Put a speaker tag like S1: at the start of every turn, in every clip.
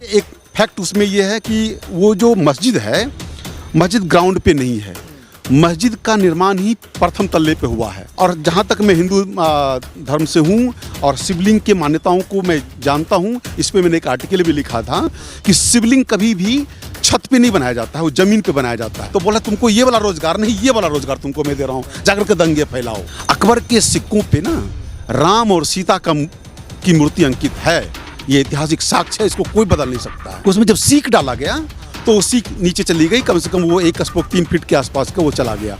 S1: एक फैक्ट उसमें यह है कि वो जो मस्जिद है, मस्जिद ग्राउंड पे नहीं है, मस्जिद का निर्माण ही प्रथम तल्ले पे हुआ है। और जहाँ तक मैं हिंदू धर्म से हूँ और शिवलिंग के मान्यताओं को मैं जानता हूँ, इस पे मैंने एक आर्टिकल भी लिखा था कि शिवलिंग कभी भी छत पे नहीं बनाया जाता है, वो जमीन पे बनाया जाता है। तो बोला तुमको ये वाला रोजगार नहीं, ये वाला रोजगार तुमको मैं दे रहा हूँ, जाकर के दंगे फैलाओ। अकबर के सिक्कों पे ना राम और सीता की मूर्ति अंकित है, ये ऐतिहासिक साक्ष्य है, इसको कोई बदल नहीं सकता। उसमें जब सीख डाला गया तो सीख नीचे चली गई, कम से कम वो 1 स्पोक 3 फीट के आसपास का वो चला गया।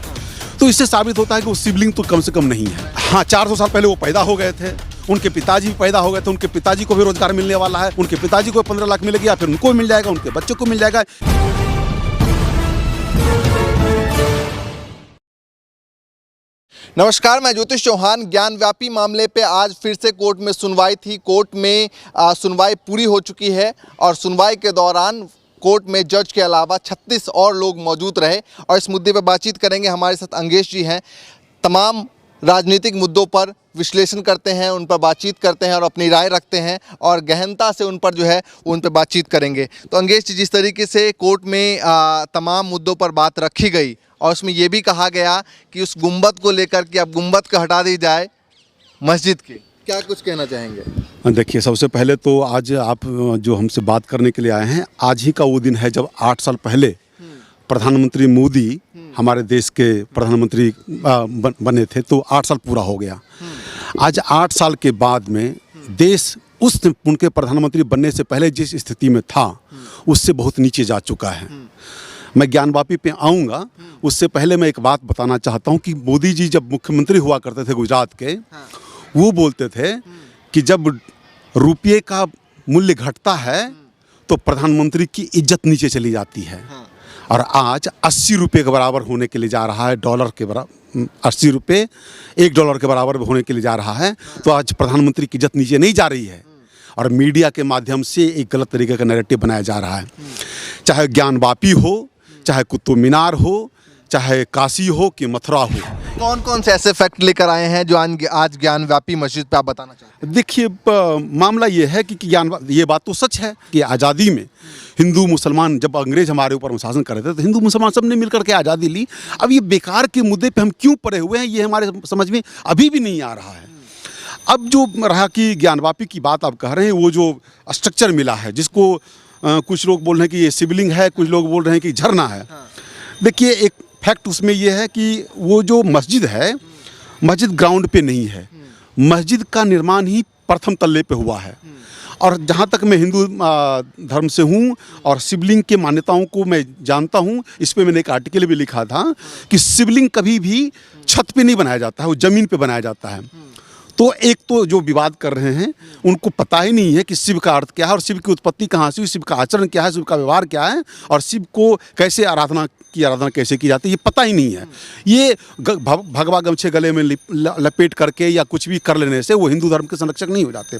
S1: तो इससे साबित होता है कि वो शिवलिंग तो कम से कम नहीं है। हाँ, 400 साल पहले वो पैदा हो गए थे, उनके पिताजी भी पैदा हो गए थे, उनके पिताजी को भी रोजगार मिलने वाला है, उनके पिताजी को 15 लाख मिलेगा, फिर उनको मिल जाएगा, उनके बच्चों को मिल जाएगा।
S2: नमस्कार, मैं ज्योतिष चौहान। ज्ञानव्यापी मामले पे आज फिर से कोर्ट में सुनवाई थी। कोर्ट में सुनवाई पूरी हो चुकी है और सुनवाई के दौरान कोर्ट में जज के अलावा 36 और लोग मौजूद रहे और इस मुद्दे पर बातचीत करेंगे। हमारे साथ अंगेश जी हैं। तमाम राजनीतिक मुद्दों पर विश्लेषण करते हैं, उन पर बातचीत करते हैं और अपनी राय रखते हैं और गहनता से उन पर जो है उन पर बातचीत करेंगे। तो अंगेश जी, जिस तरीके से कोर्ट में तमाम मुद्दों पर बात रखी गई और उसमें यह भी कहा गया कि उस गुंबद को लेकर कि अब गुंबद को हटा दी जाए मस्जिद की, क्या कुछ कहना चाहेंगे?
S1: देखिए, सबसे पहले तो आज आप जो हमसे बात करने के लिए आए हैं, आज ही का वो दिन है जब 8 साल पहले प्रधानमंत्री मोदी हमारे देश के प्रधानमंत्री बने थे। तो 8 साल पूरा हो गया। आज 8 साल के बाद में देश उनके प्रधानमंत्री बनने से पहले जिस स्थिति में था उससे बहुत नीचे जा चुका है। मैं ज्ञानवापी पे आऊँगा, उससे पहले मैं एक बात बताना चाहता हूँ कि मोदी जी जब मुख्यमंत्री हुआ करते थे गुजरात के, वो बोलते थे कि जब रुपये का मूल्य घटता है तो प्रधानमंत्री की इज्जत नीचे चली जाती है। और आज 80 रुपये के बराबर होने के लिए जा रहा है, डॉलर के बराबर 80 रुपये $1 के बराबर होने के लिए जा रहा है। तो आज प्रधानमंत्री की इज्जत नीचे नहीं जा रही है और मीडिया के माध्यम से एक गलत तरीके का नैरेटिव बनाया जा रहा है। चाहे ज्ञानवापी हो, चाहे कुतुब मीनार हो, चाहे काशी हो कि मथुरा हो।
S2: कौन कौन से ऐसे फैक्ट लेकर आए हैं जो आज ज्ञानव्यापी मस्जिद पे आप बताना चाहते हैं?
S1: देखिए, मामला ये है कि ये बात तो सच है कि आज़ादी में हिंदू मुसलमान, जब अंग्रेज हमारे ऊपर शासन कर रहे थे तो हिंदू मुसलमान सब ने मिलकर के आज़ादी ली। अब ये बेकार के मुद्दे पे हम क्यों पड़े हुए हैं, ये हमारे समझ में अभी भी नहीं आ रहा है। अब जो रहा कि ज्ञानवापी की बात आप कह रहे हैं, वो जो स्ट्रक्चर मिला है, जिसको कुछ लोग बोल रहे हैं कि ये शिवलिंग है, कुछ लोग बोल रहे हैं कि झरना है। देखिए, एक फैक्ट उसमें यह है कि वो जो मस्जिद है, मस्जिद ग्राउंड पे नहीं है, मस्जिद का निर्माण ही प्रथम तल्ले पे हुआ है। और जहाँ तक मैं हिंदू धर्म से हूँ और शिवलिंग के मान्यताओं को मैं जानता हूँ, इस पे मैंने एक आर्टिकल भी लिखा था कि शिवलिंग कभी भी छत पे नहीं बनाया जाता है, वो ज़मीन पे बनाया जाता है। तो एक तो जो विवाद कर रहे हैं उनको पता ही नहीं है कि शिव का अर्थ क्या है और शिव की उत्पत्ति कहाँ से हुई, शिव का आचरण क्या है, शिव का व्यवहार क्या है और शिव को कैसे आराधना कैसे की जाती है, ये पता ही नहीं है। ये भगवा गमछे गले में लपेट करके या कुछ भी कर लेने से वो हिंदू धर्म के संरक्षक नहीं हो जाते।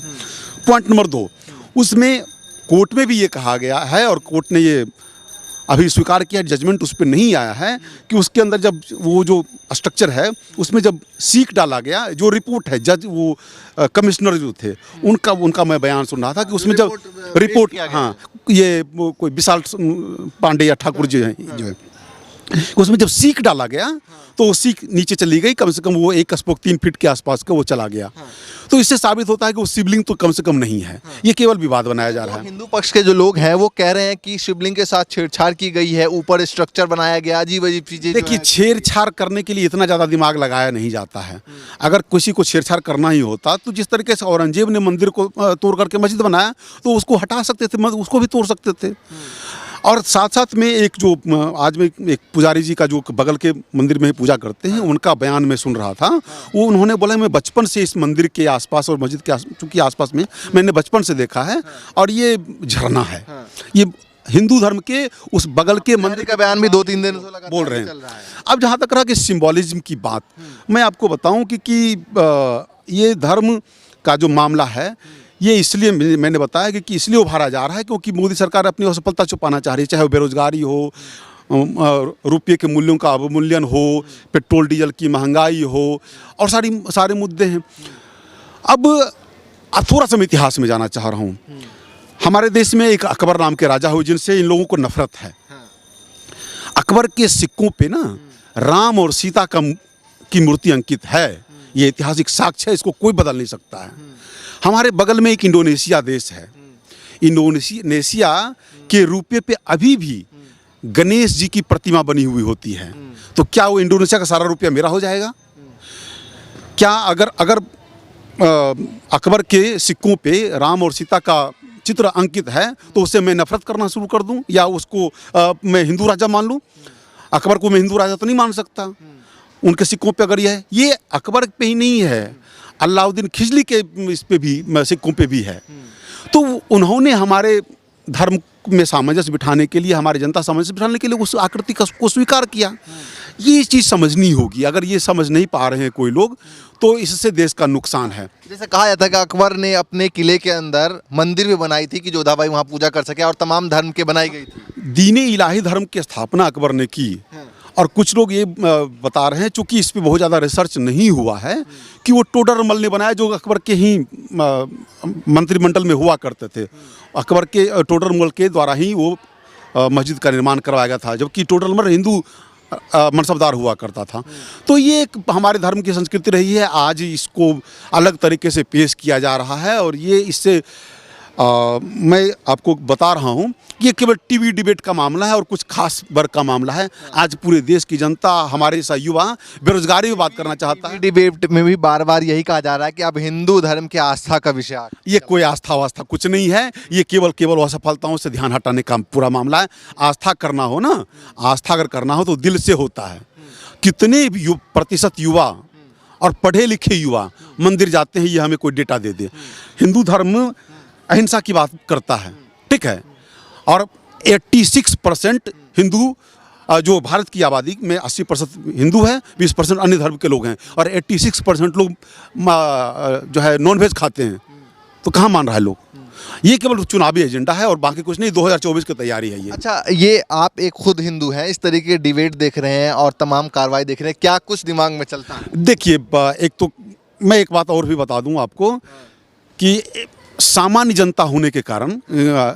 S1: पॉइंट नंबर 2, उसमें कोर्ट में भी ये कहा गया है और कोर्ट ने ये अभी स्वीकार किया, जजमेंट उस पर नहीं आया है कि उसके अंदर जब वो जो स्ट्रक्चर है उसमें जब सीख डाला गया, जो रिपोर्ट है जज वो कमिश्नर जो थे उनका मैं बयान सुन रहा था कि उसमें जब रिपोर्ट, हाँ, ये वो कोई विशाल पांडे या ठाकुर जी हैं जो है, उसमें जब सीख डाला गया तो वो सीख नीचे चली गई, कम से कम वो 1 स्पोक 3 फीट के आसपास का वो चला गया। तो इससे साबित होता है कि वो शिवलिंग तो कम से कम नहीं है। ये केवल विवाद बनाया जा रहा है।
S2: हिंदू पक्ष के जो लोग हैं वो कह रहे हैं कि शिवलिंग के साथ छेड़छाड़ की गई है, ऊपर स्ट्रक्चर बनाया गया, अजीब अजीब चीजें।
S1: देखिए, छेड़छाड़ करने के लिए इतना ज़्यादा दिमाग लगाया नहीं जाता है। अगर किसी को छेड़छाड़ करना ही होता तो जिस तरीके से औरंगजेब ने मंदिर को तोड़ करके मस्जिद बनाया तो उसको हटा सकते थे, उसको भी तोड़ सकते थे। और साथ साथ में एक जो आज में एक पुजारी जी का जो बगल के मंदिर में पूजा करते हैं, उनका बयान मैं सुन रहा था। वो उन्होंने बोला मैं बचपन से इस मंदिर के आसपास और मस्जिद के चूँकि आसपास में मैंने बचपन से देखा है और ये झरना है। ये हिंदू धर्म के उस बगल के मंदिर
S2: का बयान भी 2-3 दिन से
S1: बोल रहे हैं। अब जहाँ तक रहा कि सिम्बोलिज्म की बात, मैं आपको बताऊँ कि ये धर्म का जो मामला है ये इसलिए मैंने बताया कि इसलिए उभारा जा रहा है क्योंकि मोदी सरकार अपनी असफलता छुपाना चाह रही है, चाहे वो बेरोजगारी हो, रुपये के मूल्यों का अवमूल्यन हो, पेट्रोल डीजल की महंगाई हो और सारे मुद्दे हैं। अब थोड़ा सा मैं इतिहास में जाना चाह रहा हूँ। हमारे देश में एक अकबर नाम के राजा हुए जिनसे इन लोगों को नफरत है। अकबर के सिक्कों पे ना राम और सीता की मूर्ति अंकित है। ये ऐतिहासिक साक्ष्य है, इसको कोई बदल नहीं सकता है। हमारे बगल में एक इंडोनेशिया देश है। इंडोनेशिया के रुपये पे अभी भी गणेश जी की प्रतिमा बनी हुई होती है। तो क्या वो इंडोनेशिया का सारा रुपया मेरा हो जाएगा? क्या अगर अकबर के सिक्कों पे राम और सीता का चित्र अंकित है तो उससे मैं नफरत करना शुरू कर दूं या उसको मैं हिंदू राजा मान लूं? अकबर को मैं हिंदू राजा तो नहीं मान सकता। उनके सिक्कों पे अगर ये अकबर पे ही नहीं है, अलाउद्दीन खिजली के इस पे भी सिक्कों पे भी है। तो उन्होंने हमारे धर्म में सामंजस्य बिठाने के लिए, हमारी जनता सामंजस्य बिठाने के लिए उस आकृति को स्वीकार किया। ये चीज़ समझनी होगी। अगर ये समझ नहीं पा रहे हैं कोई लोग तो इससे देश का नुकसान है।
S2: जैसे कहा जाता है कि अकबर ने अपने किले के अंदर मंदिर भी बनाई थी कि जोधाबाई वहाँ पूजा कर सके और तमाम धर्म के बनाई गई थी।
S1: दीन इलाही धर्म की स्थापना अकबर ने की। और कुछ लोग ये बता रहे हैं, चूंकि इस पे बहुत ज़्यादा रिसर्च नहीं हुआ है, कि वो टोडरमल ने बनाया जो अकबर के ही मंत्रिमंडल में हुआ करते थे। अकबर के टोडरमल के द्वारा ही वो मस्जिद का निर्माण करवाया गया था, जबकि टोडरमल हिंदू मनसबदार हुआ करता था। तो ये एक हमारे धर्म की संस्कृति रही है। आज इसको अलग तरीके से पेश किया जा रहा है और ये इससे मैं आपको बता रहा हूँ, ये केवल टीवी डिबेट का मामला है और कुछ खास वर्ग का मामला है। आज पूरे देश की जनता, हमारे सा युवा बेरोजगारी में बात करना चाहता है।
S2: डिबेट में भी बार बार यही कहा जा रहा है कि अब हिंदू धर्म की आस्था का विषय आ गया।
S1: ये कोई आस्था वास्था कुछ नहीं है। ये केवल असफलताओं से ध्यान हटाने का पूरा मामला है। आस्था करना हो ना, आस्था अगर करना हो तो दिल से होता है। कितने प्रतिशत युवा और पढ़े लिखे युवा मंदिर जाते हैं, ये हमें कोई डेटा दे दे। हिंदू धर्म अहिंसा की बात करता है, ठीक है। और 86% हिंदू, जो भारत की आबादी में 80% हिंदू है, 20% अन्य धर्म के लोग हैं और 86% लोग जो है नॉनवेज खाते हैं। तो कहाँ मान रहा है लोग? ये केवल चुनावी एजेंडा है और बाकी कुछ नहीं। 2024 की तैयारी है ये।
S2: अच्छा, ये आप एक खुद हिंदू हैं, इस तरीके के डिबेट देख रहे हैं और तमाम कार्रवाई देख रहे हैं, क्या कुछ दिमाग में चलता है?
S1: देखिए, एक तो मैं एक बात और भी बता दूं आपको कि सामान्य जनता होने के कारण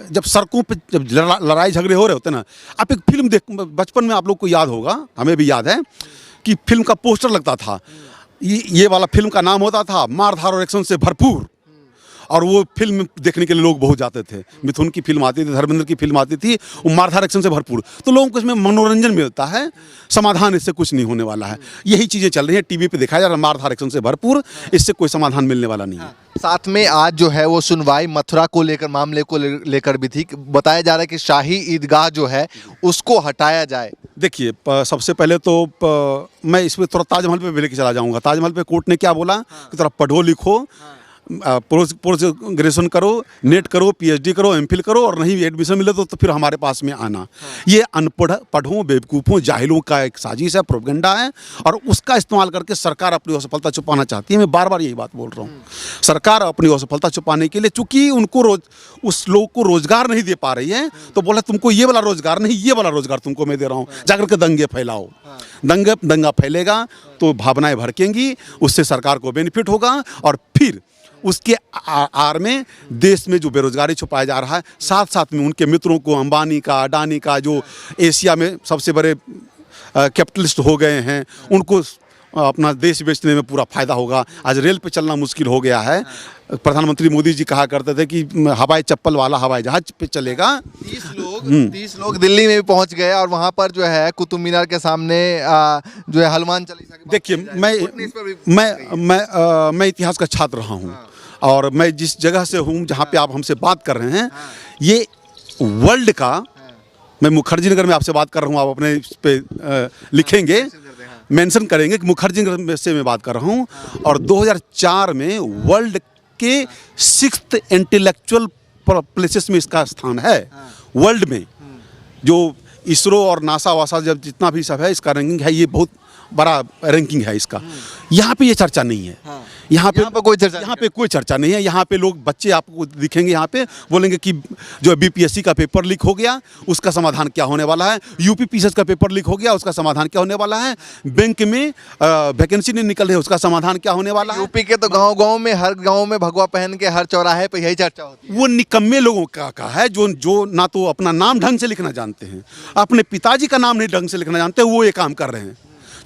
S1: जब सड़कों पे जब लड़ाई झगड़े हो रहे होते ना, आप एक फिल्म बचपन में आप लोग को याद होगा, हमें भी याद है कि फिल्म का पोस्टर लगता था। ये वाला फिल्म का नाम होता था मार धाड़ और एक्शन से भरपूर। और वो फिल्म देखने के लिए लोग बहुत जाते थे। मिथुन की फिल्म आती थी, धर्मेंद्र की फिल्म आती थी, वो मारधार एक्शन से भरपूर। तो लोगों को इसमें मनोरंजन मिलता है, समाधान इससे कुछ नहीं होने वाला है। यही चीज़ें चल रही हैं, टीवी पे दिखाया जा रहा है मारधार एक्शन से भरपूर, इससे कोई समाधान मिलने वाला नहीं है।
S2: साथ में आज जो है वो सुनवाई मथुरा को लेकर, मामले को लेकर भी थी। बताया जा रहा है कि शाही ईदगाह जो है उसको हटाया जाए।
S1: देखिए, सबसे पहले तो मैं इस पर थोड़ा ताजमहल पे भी लेके चला जाऊँगा। ताजमहल पे कोर्ट ने क्या बोला कि थोड़ा पढ़ो लिखो, पोस्ट ग्रेजुएशन करो, नेट करो, पीएचडी करो, एमफिल करो और नहीं एडमिशन मिले तो फिर हमारे पास में आना। ये अनपढ़ों, बेवकूफ़ों, जाहिलों का एक साजिश है, प्रोपेगेंडा है और उसका इस्तेमाल करके सरकार अपनी असफलता छुपाना चाहती है। मैं बार बार यही बात बोल रहा हूँ। सरकार अपनी असफलता छुपाने के लिए, चूंकि उनको उस लोग को रोजगार नहीं दे पा रही है, तो बोला तुमको ये वाला रोजगार नहीं, ये वाला रोजगार तुमको मैं दे रहा हूँ, जाकर के दंगे फैलाओ। दंगा फैलेगा तो भावनाएं भड़केंगी, उससे सरकार को बेनिफिट होगा और फिर उसके आड़ में देश में जो बेरोजगारी छुपाया जा रहा है, साथ साथ में उनके मित्रों को, अंबानी का, अडानी का, जो एशिया में सबसे बड़े कैपिटलिस्ट हो गए हैं, उनको अपना देश बेचने में पूरा फायदा होगा। आज रेल पे चलना मुश्किल हो गया है। प्रधानमंत्री मोदी जी कहा करते थे कि हवाई चप्पल वाला हवाई जहाज पे चलेगा।
S2: 30 लोग दिल्ली में भी पहुंच गए और वहां पर जो है कुतुब मीनार के सामने जो है हनुमान चालीसा की।
S1: देखिए, मैं इतिहास का छात्र रहा हूं और मैं जिस जगह से हूं, जहां पे आप हमसे बात कर रहे हैं, ये वर्ल्ड का, मैं मुखर्जी नगर में आपसे बात कर रहा हूं, आप अपने इस पे लिखेंगे, मेंशन करेंगे कि मुखर्जी नगर से मैं बात कर रहा हूं। और 2004 में वर्ल्ड के 6th इंटेलेक्चुअल प्लेसेस में इसका स्थान है वर्ल्ड में। जो इसरो और नासा वासा जब जितना भी सब है, इसका रैंकिंग है, ये बहुत बड़ा रैंकिंग है इसका। यहाँ पे ये चर्चा नहीं है।
S2: हाँ।
S1: यहाँ पे
S2: कोई चर्चा नहीं
S1: यहाँ पे कोई चर्चा नहीं है। यहाँ पे लोग बच्चे आपको दिखेंगे, यहाँ पे बोलेंगे कि जो बीपीएससी का पेपर लीक हो गया उसका समाधान क्या होने वाला है, यूपी पीसीएस का पेपर लीक हो गया उसका समाधान क्या होने वाला है, बैंक में वैकेंसी नहीं निकल रही है उसका समाधान क्या होने वाला है।
S2: यूपी के तो गांव-गांव में, हर गांव में भगवा पहन के हर चौराहे पे यही चर्चा होती है।
S1: वो निकम्मे लोगों का है जो ना तो अपना नाम ढंग से लिखना जानते हैं, अपने पिताजी का नाम नहीं ढंग से लिखना जानते, वो ये काम कर रहे हैं।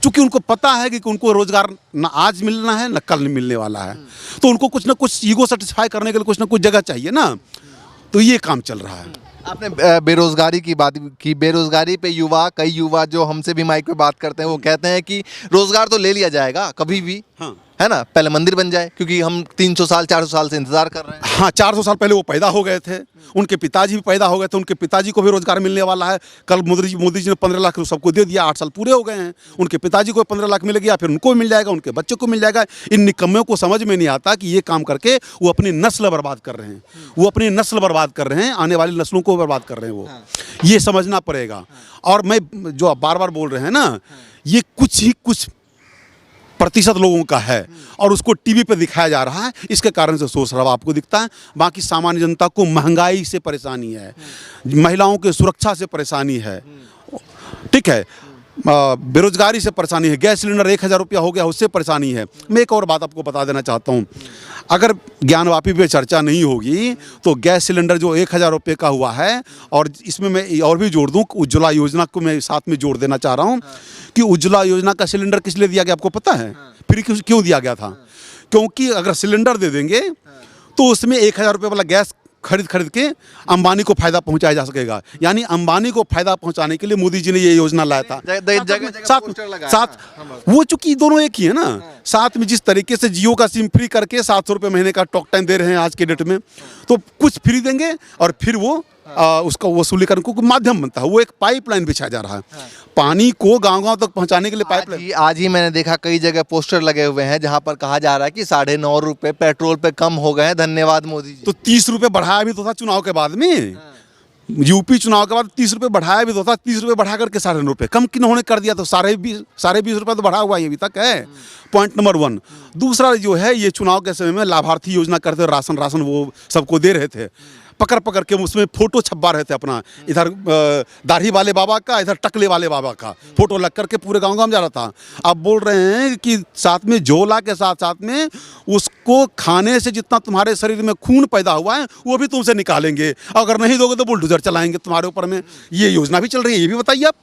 S1: क्योंकि उनको पता है कि उनको रोजगार ना आज मिलना है ना कल मिलने वाला है, तो उनको कुछ ना कुछ ईगो सेटिस्फाई करने के लिए कुछ ना कुछ जगह चाहिए ना, तो ये काम चल रहा है।
S2: आपने बेरोजगारी की बात की। बेरोजगारी पे कई युवा जो हमसे भी माइक पे बात करते हैं वो कहते हैं कि रोजगार तो ले लिया जाएगा कभी भी,
S1: हाँ।
S2: है ना, पहले मंदिर बन जाए, क्योंकि हम 300 साल 400 साल से इंतजार कर रहे हैं।
S1: हाँ, 400 साल पहले वो पैदा हो गए थे, उनके पिताजी भी पैदा हो गए थे, उनके पिताजी को भी रोजगार मिलने वाला है। कल मोदी जी ने 15 लाख सबको दे दिया, 8 साल पूरे हो गए हैं, उनके पिताजी को 15 लाख मिल गया, फिर उनको मिल जाएगा, उनके बच्चों को मिल जाएगा। इन निकम्मों को समझ में नहीं आता कि ये काम करके वो अपनी नस्ल बर्बाद कर रहे हैं, वो अपनी नस्ल बर्बाद कर रहे हैं, आने वाली नस्लों को बर्बाद कर रहे हैं। वो ये समझना पड़ेगा। और मैं जो आप बार बार बोल रहे हैं ना, ये कुछ प्रतिशत लोगों का है और उसको टीवी पे दिखाया जा रहा है, इसके कारण से शोर शराबा आपको दिखता है। बाकी सामान्य जनता को महंगाई से परेशानी है, महिलाओं की सुरक्षा से परेशानी है, ठीक है, बेरोजगारी से परेशानी है, गैस सिलेंडर 1000 रुपया हो गया उससे परेशानी है। मैं एक और बात आपको बता देना चाहता हूँ, अगर ज्ञानवापी पे चर्चा नहीं होगी तो गैस सिलेंडर जो 1000 रुपये का हुआ है, और इसमें मैं और भी जोड़ दूँ, उज्ज्वला योजना को मैं साथ में जोड़ देना चाह रहा हूँ कि उज्ज्वला योजना का सिलेंडर किस लिए दिया गया आपको पता है? फ्री क्यों दिया गया था? क्योंकि अगर सिलेंडर दे देंगे तो उसमें 1000 रुपये वाला गैस खरीद के अंबानी को फायदा पहुंचाया जा सकेगा। यानी अंबानी को फायदा पहुंचाने के लिए मोदी जी ने ये योजना लाया था। साथ वो चूंकि दोनों एक ही है ना, साथ में जिस तरीके से जियो का सिम फ्री करके 700 रुपये महीने का टॉक टाइम दे रहे हैं आज के डेट में, तो कुछ फ्री देंगे और फिर वो उसका वसूली करने को माध्यम बनता है। वो एक पाइपलाइन बिछाया जा रहा है, पानी को गांव-गांव तक पहुंचाने के लिए पाइपलाइन।
S2: आज ही मैंने देखा कई जगह पोस्टर लगे हुए हैं जहां पर कहा जा रहा है कि 9.5 रुपए पेट्रोल पे कम हो गए हैं, धन्यवाद मोदी जी।
S1: तो 30 रुपये बढ़ाया भी तो था चुनाव के बाद में, यूपी चुनाव के बाद 30 रुपये बढ़ाया भी तो था, 30 रुपये बढ़ा करके 9.5 रुपये कम क्यों उन्होंने कर दिया? तो 20.5 रुपये तो बढ़ा हुआ है अभी तक है। Point number 1। दूसरा जो है, ये चुनाव के समय में लाभार्थी योजना करते, राशन वो सबको दे रहे थे, पकड़ के उसमें फोटो छपवा रहे थे अपना, इधर दाढ़ी वाले बाबा का, इधर टकले वाले बाबा का फोटो लग करके पूरे गांव जा रहा था। अब बोल रहे हैं कि साथ में झोला के साथ में उसको खाने से जितना तुम्हारे शरीर में खून पैदा हुआ है वो भी तुमसे निकालेंगे, अगर नहीं दोगे तो बुलडोजर चलाएंगे तुम्हारे ऊपर में। ये योजना भी चल रही है, ये भी बताइए आप।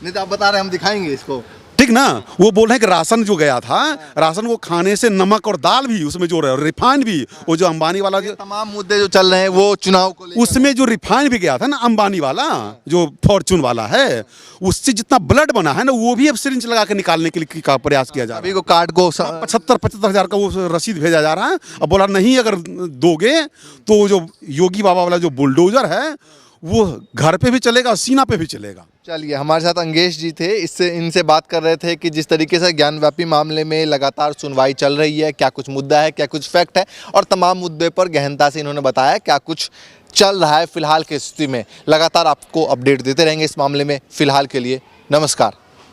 S2: नहीं तो आप बता रहे हैं, हम दिखाएंगे इसको,
S1: ठीक ना। वो बोल रहे हैं कि राशन जो गया था, राशन को खाने से नमक और दाल भी उसमें जो रिफाइन भी, वो जो अंबानी वाला जो
S2: तमाम मुद्दे जो चल रहे हैं वो चुनाव को लेकर,
S1: उसमें जो रिफाइन भी गया था ना अंबानी वाला, जो फॉर्चून वाला है, उससे जितना ब्लड बना है ना वो भी अब सिरिंज लगा के निकालने के लिए का प्रयास किया जा रहा है।
S2: अभी को कार्ड को
S1: 75 हज़ार का वो रसीद भेजा जा रहा है। अब बोला नहीं अगर दोगे तो जो योगी बाबा वाला जो बुलडोजर है वो घर पे भी चलेगा और सीना पे भी चलेगा।
S2: चलिए, हमारे साथ अंगेश जी थे, इनसे बात कर रहे थे कि जिस तरीके से ज्ञानव्यापी मामले में लगातार सुनवाई चल रही है, क्या कुछ मुद्दा है, क्या कुछ फैक्ट है, और तमाम मुद्दे पर गहनता से इन्होंने बताया क्या कुछ चल रहा है फिलहाल की स्थिति में। लगातार आपको अपडेट देते रहेंगे इस मामले में। फिलहाल के लिए नमस्कार।